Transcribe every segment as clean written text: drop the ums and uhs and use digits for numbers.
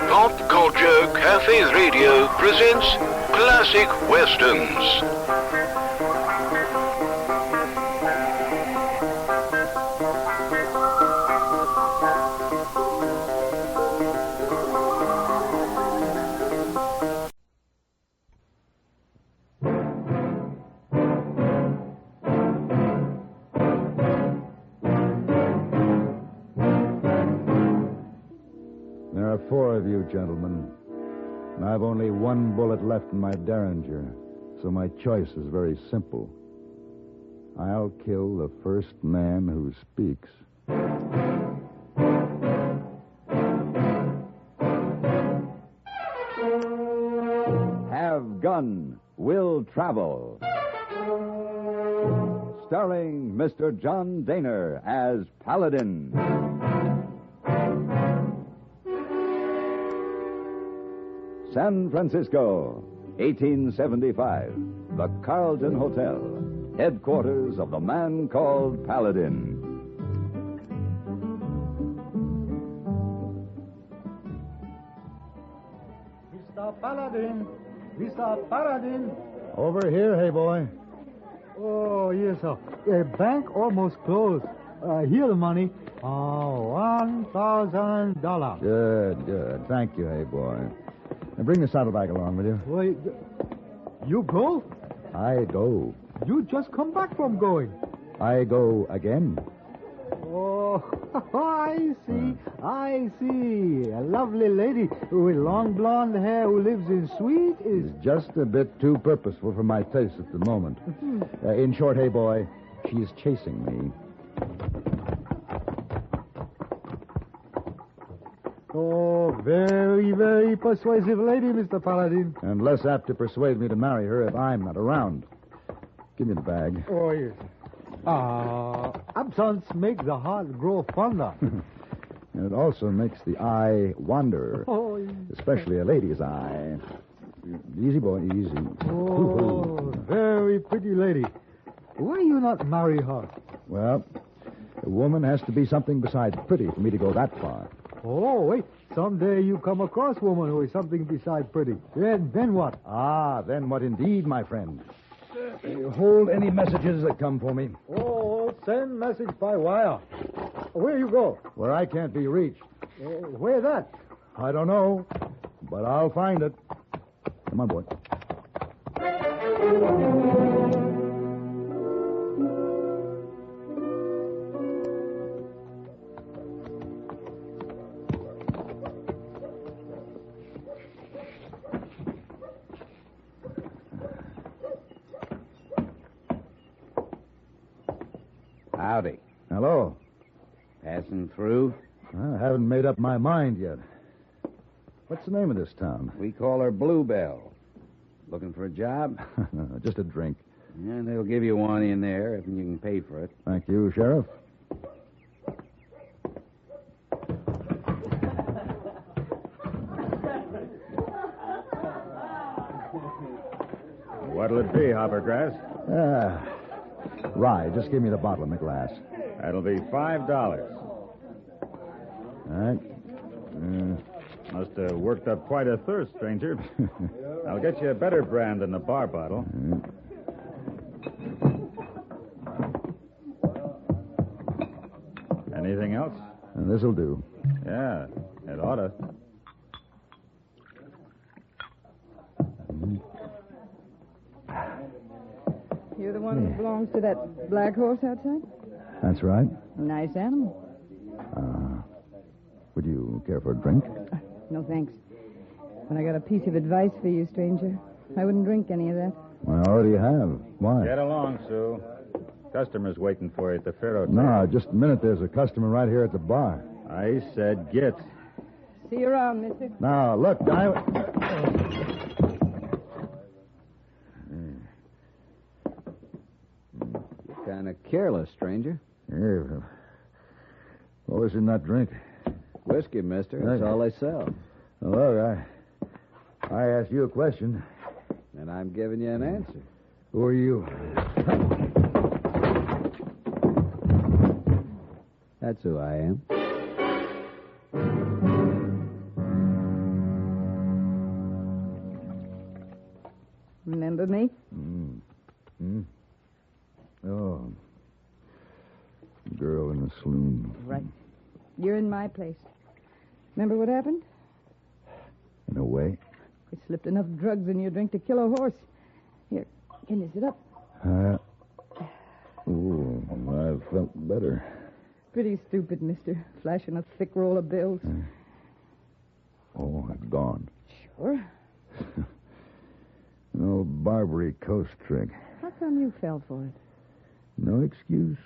Pop Culture Cafe Radio presents Classic Westerns. There are four of you, gentlemen, and I've only one bullet left in my Derringer, so my choice is very simple. I'll kill the first man who speaks. Have Gun, Will Travel. Starring Mr. John Daner as Paladin. San Francisco, 1875. The Carlton Hotel, headquarters of the man called Paladin. Mr. Paladin! Mr. Paladin! Over here, hey boy. Oh, yes, sir. The bank almost closed. Here the money. $1,000. Good. Thank you, hey boy. Now bring the saddlebag along, will you? Wait, you go? I go. You just come back from going. I go again. Oh, I see. A lovely lady with long blonde hair who lives in suite is... It's just a bit too purposeful for my taste at the moment. In short, hey boy, she's chasing me. Oh, very, very persuasive lady, Mr. Paladin. And less apt to persuade me to marry her if I'm not around. Give me the bag. Oh, yes. Absence makes the heart grow fonder. And it also makes the eye wander. Oh, yes. Especially a lady's eye. Easy, boy, easy. Oh, very pretty lady. Why you not marry her? Well, a woman has to be something besides pretty for me to go that far. Oh, wait. Someday you come across a woman who is something besides pretty. Then what? Then what indeed, my friend? Hold any messages that come for me. Oh, send message by wire. Where you go? Where I can't be reached. Where that? I don't know, but I'll find it. Come on, boy. Howdy. Hello. Passing through? I haven't made up my mind yet. What's the name of this town? We call her Bluebell. Looking for a job? Just a drink. Yeah, they'll give you one in there if you can pay for it. Thank you, Sheriff. What'll it be, Hoppergrass? Rye, just give me the bottle and the glass. That'll be $5. All right. Must have worked up quite a thirst, stranger. I'll get you a better brand than the bar bottle. Anything else? This'll do. Yeah, it oughta. You're the one who belongs to that black horse outside? That's right. Nice animal. Would you care for a drink? No, thanks. But I got a piece of advice for you, stranger. I wouldn't drink any of that. I already have. Why? Get along, Sue. Customer's waiting for you at the Faro. No, just a minute. There's a customer right here at the bar. I said get. See you around, mister. Now, look, You're kind of careless, stranger. Here. What was in that drink? Whiskey, mister. That's all they sell. Look, I asked you a question. And I'm giving you an answer. Who are you? That's who I am. Remember me? Oh. Girl in the saloon. Right. You're in my place. Remember what happened? In a way. We slipped enough drugs in your drink to kill a horse. Here, can you sit up? I felt better. Pretty stupid, mister. Flashing a thick roll of bills. It's gone. Sure. An old Barbary Coast trick. How come you fell for it? No excuse.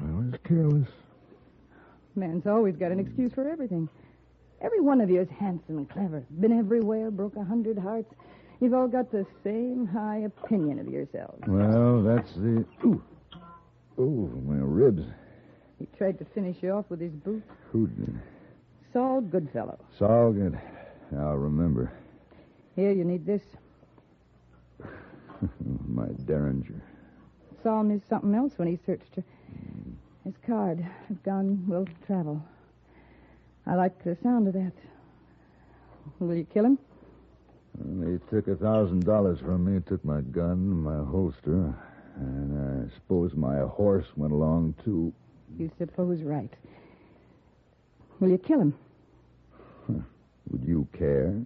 I was careless. Man's always got an excuse for everything. Every one of you is handsome and clever. Been everywhere, broke 100 hearts. You've all got the same high opinion of yourselves. Well, that's the... Ooh, my ribs. He tried to finish you off with his boot. Who did? Saul Goodfellow. Saul, good. I'll remember. Here, you need this. My Derringer. Saul missed something else when he searched her. His card. If gone, will travel. I like the sound of that. Will you kill him? Well, he took $1,000 from me, took my gun, my holster, and I suppose my horse went along, too. You suppose right. Will you kill him? Would you care?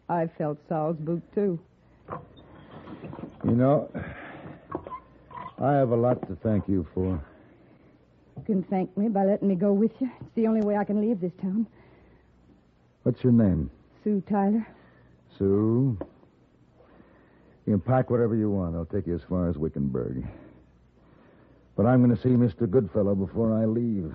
I felt Saul's boot, too. You know, I have a lot to thank you for. You can thank me by letting me go with you. It's the only way I can leave this town. What's your name? Sue Tyler. Sue. You can pack whatever you want. I'll take you as far as Wickenberg. But I'm going to see Mr. Goodfellow before I leave.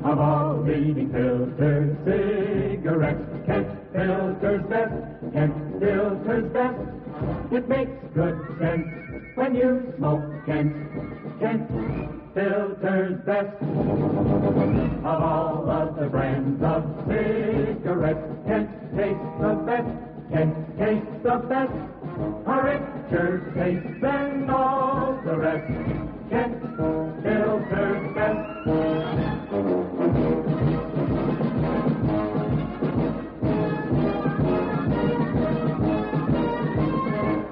Of all leading filter cigarettes, Kent Filter's best. Kent Filter's best. It makes good sense when you smoke Kent. Kent Filter's best. Of all of the brands of cigarettes, Kent tastes the best. Kent tastes the best. A richer taste than all the rest. Kent Filter's best.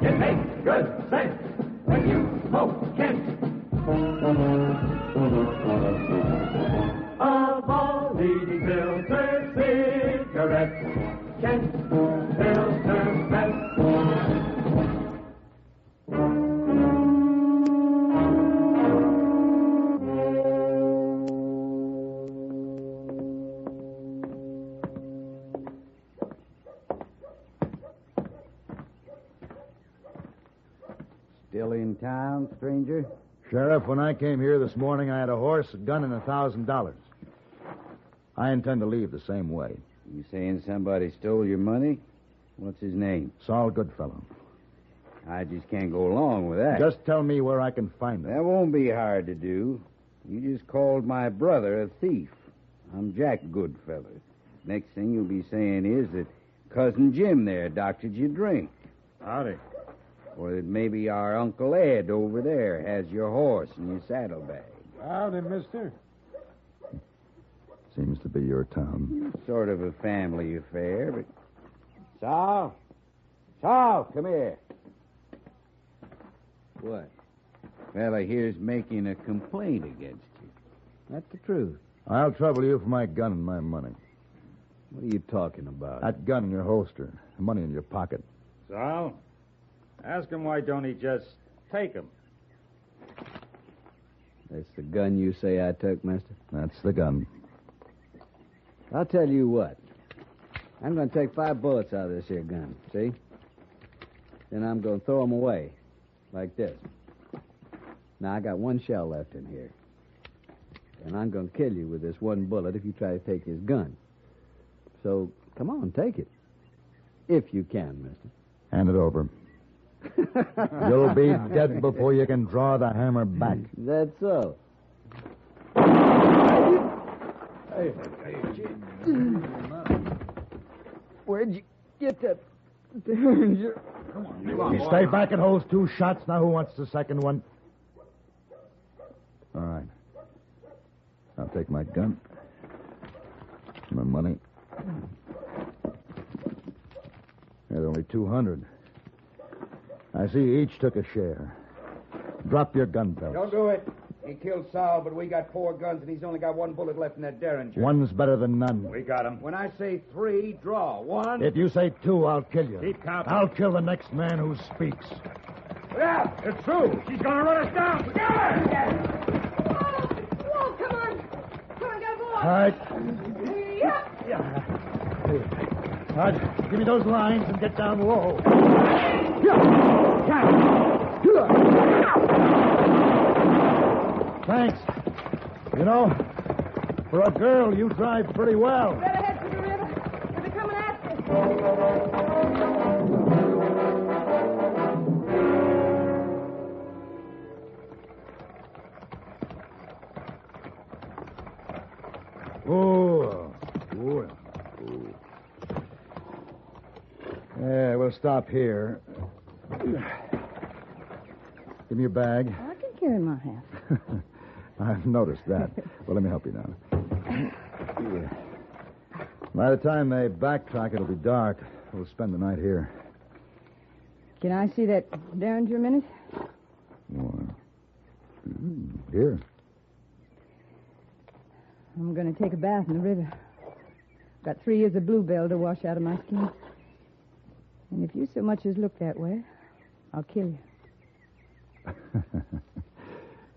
It makes good sense when you smoke Kent. Of all leading filter cigarettes, Kent Filter's best. Still in town, stranger? Sheriff, when I came here this morning, I had a horse, a gun, and $1,000. I intend to leave the same way. You saying somebody stole your money? What's his name? Saul Goodfellow. I just can't go along with that. Just tell me where I can find him. That won't be hard to do. You just called my brother a thief. I'm Jack Goodfellow. Next thing you'll be saying is that Cousin Jim there doctored your drink. Howdy. Or that maybe our Uncle Ed over there has your horse and your saddlebag. Howdy, mister. Seems to be your town. Sort of a family affair, but... Saul? Saul, come here. What? Fella here's making a complaint against you. That's the truth. I'll trouble you for my gun and my money. What are you talking about? That gun in your holster, the money in your pocket. Sal, ask him why don't he just take him. That's the gun you say I took, mister? That's the gun. I'll tell you what. I'm going to take 5 bullets out of this here gun, see? Then I'm going to throw them away, like this. Now, I got 1 shell left in here. And I'm going to kill you with this 1 bullet if you try to take his gun. So, come on, take it. If you can, mister. Hand it over. You'll be dead before you can draw the hammer back. That's so. Where'd you get that Derringer? You stay back and holds 2 shots. Now who wants the second one? All right. I'll take my gun. My money. There's only 200. I see you each took a share. Drop your gun belts. Don't do it. He killed Sal, but we got 4 guns, and he's only got 1 bullet left in that Derringer. One's better than none. We got him. When I say 3, draw. 1. If you say 2, I'll kill you. Keep counting. I'll kill the next man who speaks. Yeah, It's true. She's going to run us down. Whoa, come on. Come on, get aboard. All right. Yeah. All right. Give me those lines and get down low. Thanks. You know, for a girl, you drive pretty well. Better head for the river. They're coming after us. Yeah, we'll stop here. Give me your bag. I can carry my half. I've noticed that. Well, let me help you now. Yeah. By the time they backtrack, it'll be dark. We'll spend the night here. Can I see that Derringer a minute? Here. I'm going to take a bath in the river. Got 3 years of bluebell to wash out of my skin. And if you so much as look that way, I'll kill you.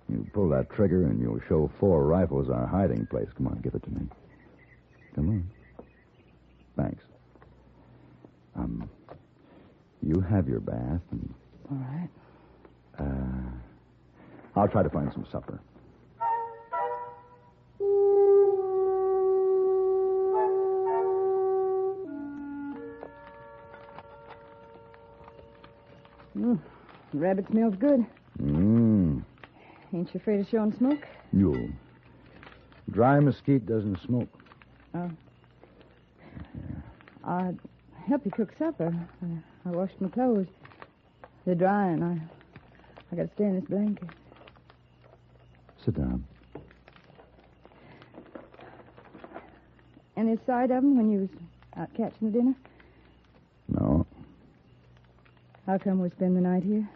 You pull that trigger and you'll show 4 rifles our hiding place. Come on, give it to me. Come on. Thanks. You have your bath and... All right. I'll try to find some supper. The rabbit smells good. Ain't you afraid of showing smoke? You. Dry mesquite doesn't smoke. Oh. I'd help you cook supper. I washed my clothes. They're drying. I got to stay in this blanket. Sit down. Any sight of them when you was out catching the dinner? No. How come we spend the night here?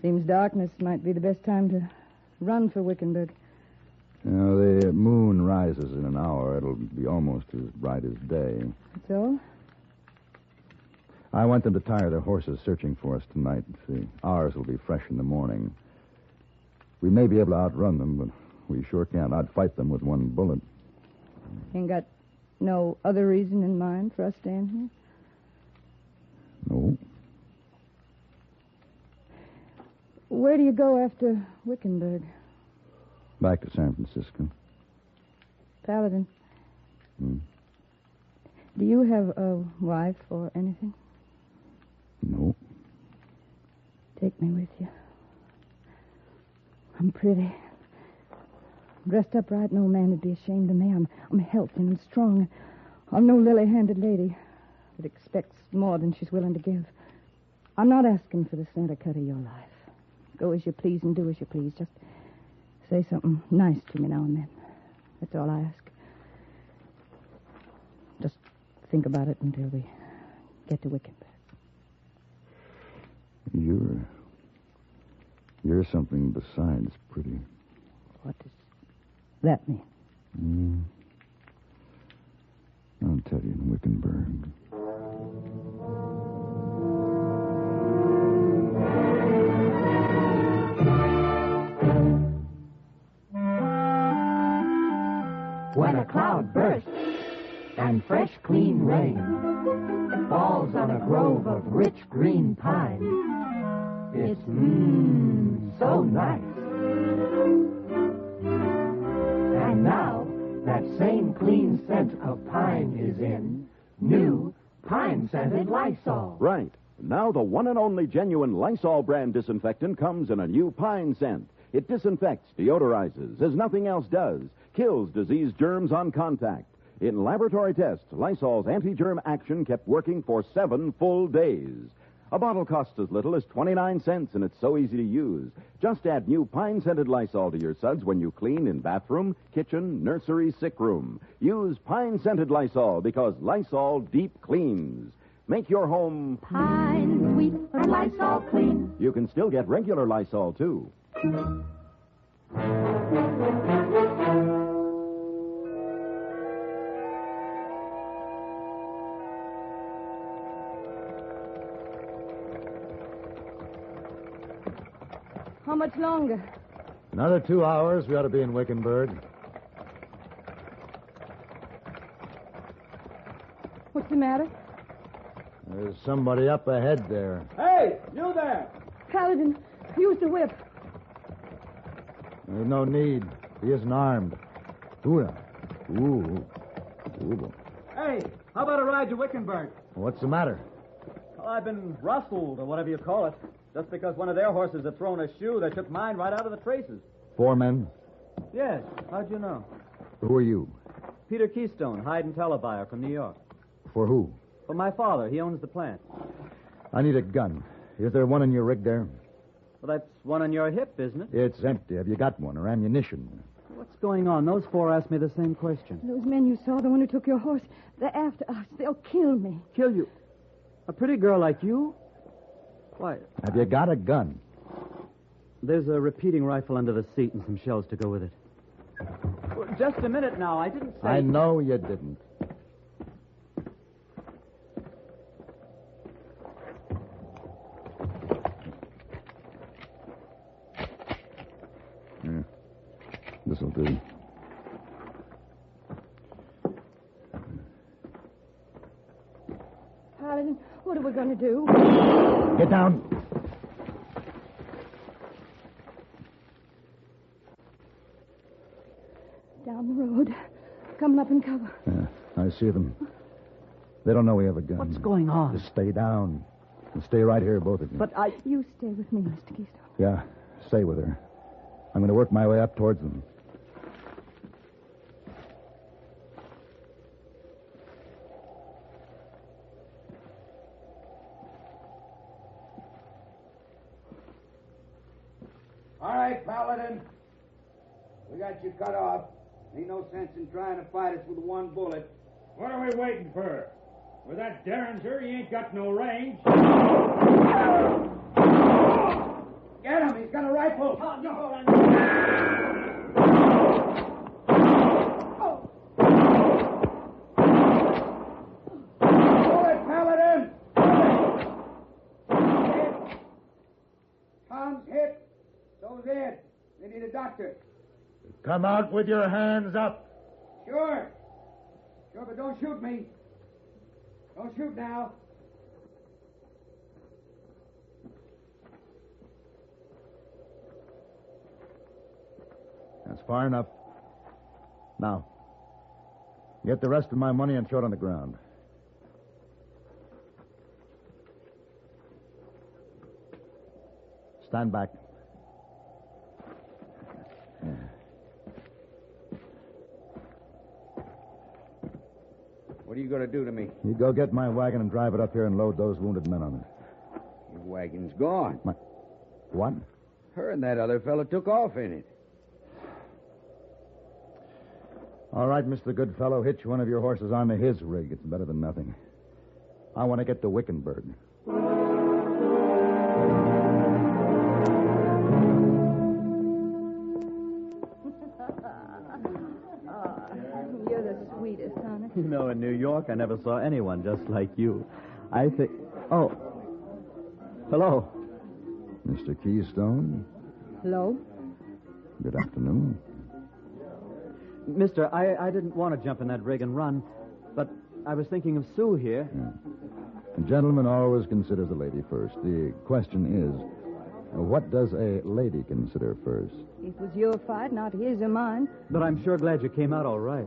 Seems darkness might be the best time to run for Wickenberg. You know, the moon rises in an hour. It'll be almost as bright as day. That's all? I want them to tire their horses searching for us tonight. See, ours will be fresh in the morning. We may be able to outrun them, but we sure can't outfight them with 1 bullet. Ain't got no other reason in mind for us staying here? No. Where do you go after Wickenberg? Back to San Francisco. Paladin. Do you have a wife or anything? No. Take me with you. I'm pretty. Dressed up right, no man would be ashamed of me. I'm healthy and I'm strong. I'm no lily-handed lady that expects more than she's willing to give. I'm not asking for the center cut of your life. Go as you please and do as you please. Just say something nice to me now and then. That's all I ask. Just think about it until we get to Wickenberg. You're something besides pretty. What does that mean? I'll tell you in Wickenberg. When a cloud bursts and fresh, clean rain falls on a grove of rich green pine, it's so nice. And now that same clean scent of pine is in new pine-scented Lysol. Right. Now the one and only genuine Lysol brand disinfectant comes in a new pine scent. It disinfects, deodorizes, as nothing else does, kills disease germs on contact. In laboratory tests, Lysol's anti-germ action kept working for 7 full days. A bottle costs as little as 29 cents, and it's so easy to use. Just add new pine-scented Lysol to your suds when you clean in bathroom, kitchen, nursery, sick room. Use pine-scented Lysol because Lysol deep cleans. Make your home Pine sweet or Lysol clean. You can still get regular Lysol, too. How much longer? Another 2 hours, we ought to be in Wickenberg. What's the matter? There's somebody up ahead there. Hey, you there! Paladin, use the whip. There's no need. He isn't armed. Ooh. Hey, how about a ride to Wickenberg? What's the matter? Well, I've been rustled, or whatever you call it. Just because one of their horses had thrown a shoe, they took mine right out of the traces. 4 men? Yes, how'd you know? Who are you? Peter Keystone, hide and tell buyer from New York. For who? For my father, he owns the plant. I need a gun. Is there one in your rig there? Well, that's one on your hip, isn't it? It's empty. Have you got one or ammunition? What's going on? Those 4 asked me the same question. Those men you saw, the one who took your horse, they're after us. They'll kill me. Kill you? A pretty girl like you? Why? Have you got a gun? There's a repeating rifle under the seat and some shells to go with it. Well, just a minute now. I didn't say... I know you didn't. This'll do. Paladin, what are we going to do? Get down. Down the road. Coming up in cover. Yeah, I see them. They don't know we have a gun. What's going on? Just stay down. And stay right here, both of you. But I... You stay with me, Mr. Keystone. Yeah, stay with her. I'm going to work my way up towards them. All right, Paladin. We got you cut off. Ain't no sense in trying to fight us with one bullet. What are we waiting for? With that Derringer, he ain't got no range. Get him! He's got a rifle! Oh, no! Pull it, Paladin! Hit! Tom's hit. So's Ed. They need a doctor. Come out with your hands up. Sure, but don't shoot me. Don't shoot now. That's far enough. Now, get the rest of my money and throw it on the ground. Stand back. What are you going to do to me? You go get my wagon and drive it up here and load those wounded men on it. Your wagon's gone. What? Her and that other fellow took off in it. All right, Mr. Goodfellow, hitch one of your horses onto his rig. It's better than nothing. I want to get to Wickenburg. You're the sweetest, honey. You know, in New York, I never saw anyone just like you. I think... Oh. Hello. Mr. Keystone, Hello? good afternoon. Mister, I didn't want to jump in that rig and run, but I was thinking of Sue here. A gentleman always considers a lady first. The question is, what does a lady consider first? It was your fight, not his or mine. But I'm sure glad you came out all right.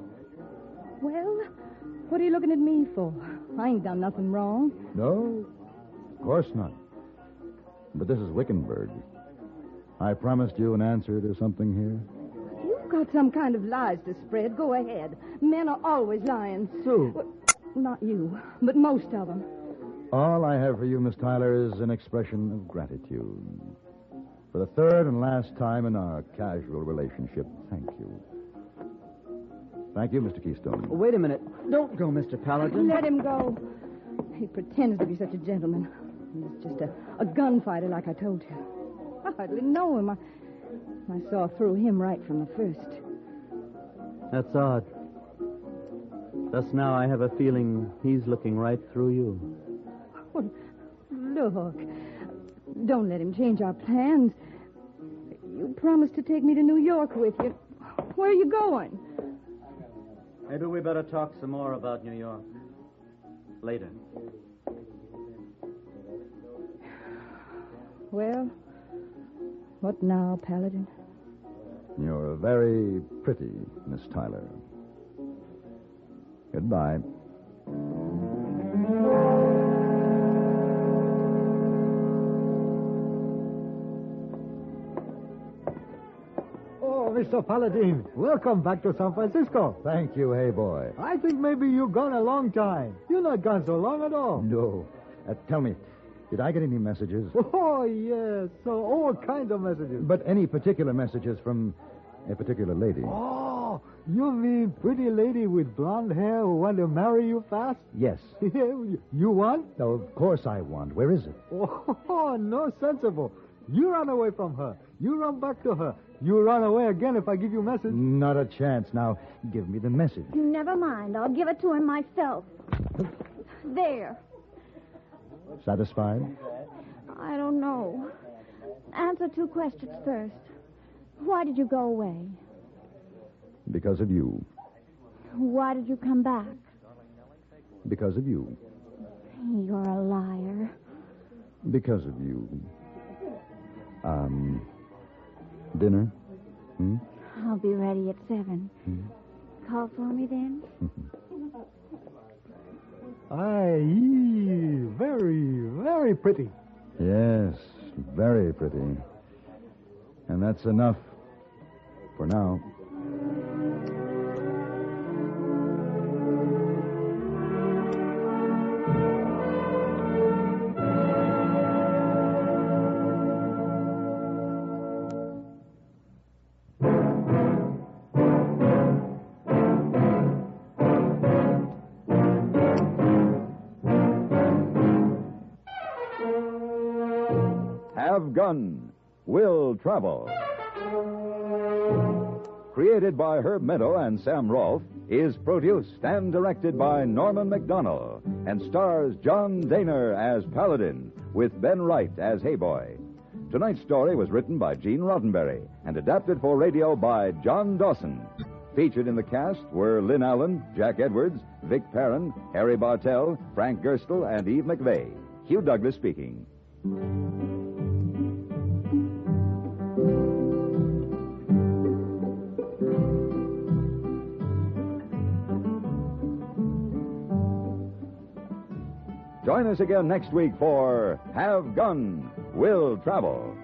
Well, what are you looking at me for? I ain't done nothing wrong. No, of course not. But this is Wickenburg. I promised you an answer to something here. You've got some kind of lies to spread. Go ahead. Men are always lying. Sue. Well, not you, but most of them. All I have for you, Miss Tyler, is an expression of gratitude. For the third and last time in our casual relationship, thank you. Thank you, Mr. Keystone. Wait a minute. Don't go, Mr. Paladin. Let him go. He pretends to be such a gentleman. He's just a gunfighter, like I told you. I hardly know him. I saw through him right from the first. That's odd. Just now I have a feeling he's looking right through you. Oh, look. Don't let him change our plans. You promised to take me to New York with you. Where are you going? Maybe we better talk some more about New York. Later. Well, what now, Paladin? You're very pretty, Miss Tyler. Goodbye. Oh, Mr. Paladin, welcome back to San Francisco. Thank you, hey boy. I think maybe you're gone a long time. You're not gone so long at all. No. Tell me, did I get any messages? Oh, yes. So all kinds of messages. But any particular messages from a particular lady? Oh, you mean pretty lady with blonde hair who want to marry you fast? Yes. You want? No, of course I want. Where is it? Oh, no sensible. You run away from her. You run back to her. You run away again if I give you a message. Not a chance. Now, give me the message. Never mind. I'll give it to him myself. There. Satisfied? I don't know. Answer 2 questions first. Why did you go away? Because of you. Why did you come back? Because of you. You're a liar. Because of you. Dinner? I'll be ready at 7. Call for me then? Aye, very, very pretty. Yes, very pretty. And that's enough for now. Have Gun, Will Travel. Created by Herb Meadow and Sam Rolfe, is produced and directed by Norman McDonnell and stars John Daner as Paladin with Ben Wright as Hayboy. Tonight's story was written by Gene Roddenberry and adapted for radio by John Dawson. Featured in the cast were Lynn Allen, Jack Edwards, Vic Perrin, Harry Bartell, Frank Gerstle, and Eve McVeigh. Hugh Douglas speaking. Join us again next week for Have Gun, Will Travel.